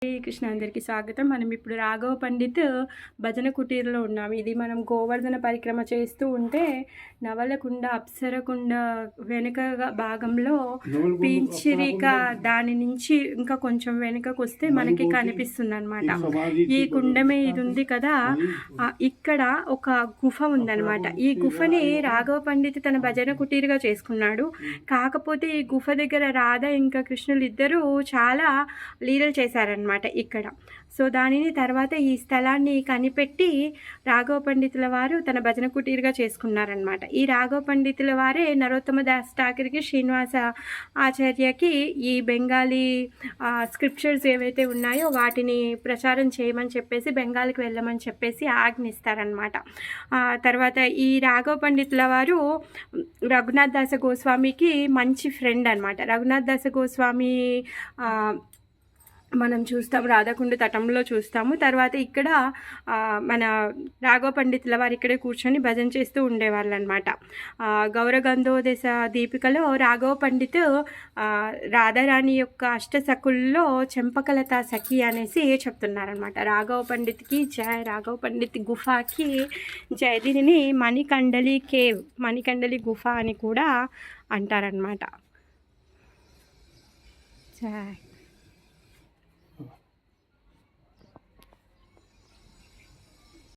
కృష్ణ అందరికీ స్వాగతం. మనం ఇప్పుడు రాఘవ పండిత్ భజన కుటీర్లో ఉన్నాము. ఇది మనం గోవర్ధన పరిక్రమ చేస్తూ ఉంటే నవలకుండ అప్సరకుండ వెనుక భాగంలో పీంచిరిక దాని నుంచి ఇంకా కొంచెం వెనుకకు వస్తే మనకి కనిపిస్తుంది అనమాట. ఈ కుండమే ఇది ఉంది కదా, ఇక్కడ ఒక గుఫ ఉందన్నమాట. ఈ గుఫని రాఘవ పండిత్ తన భజన కుటీరుగా చేసుకున్నాడు. కాకపోతే ఈ గుఫ దగ్గర రాధ ఇంకా కృష్ణులు ఇద్దరు చాలా లీలలు చేశారన్నమాట ఇక్కడ. సో దానిని తర్వాత ఈ స్థలాన్ని కనిపెట్టి రాఘవ పండితుల వారు తన భజన కుటీరుగా చేసుకున్నారనమాట. ఈ రాఘవ పండితుల వారే నరోత్తమ దాస్ ఠాకూర్కి, శ్రీనివాస ఆచార్యకి ఈ బెంగాలీ స్క్రిప్చర్స్ ఏవైతే ఉన్నాయో వాటిని ప్రచారం చేయమని చెప్పేసి, బెంగాల్కి వెళ్ళమని చెప్పేసి ఆజ్ఞిస్తారనమాట. తర్వాత ఈ రాఘవ పండితుల వారు రఘునాథ్ దాస గోస్వామికి మంచి ఫ్రెండ్ అనమాట. రఘునాథ్ దాస గోస్వామి మనం చూస్తాం, రాధాకుండ తటంలో చూస్తాము. తర్వాత ఇక్కడ మన రాఘవ పండితుల వారు ఇక్కడే కూర్చొని భజన చేస్తూ ఉండేవాళ్ళు అనమాట. గౌరగంధోదశ దీపికలో రాఘవ పండిత్ రాధారాణి యొక్క అష్టసఖుల్లో చెంపకలత సఖి అనేసి చెప్తున్నారనమాట. రాఘవ పండిత్కి జయ, రాఘవ పండిత్ గుఫాకి జయ. దీనిని మణికండలి కేవ్, మణికండలి గుఫ అని కూడా అంటారనమాట. జయ.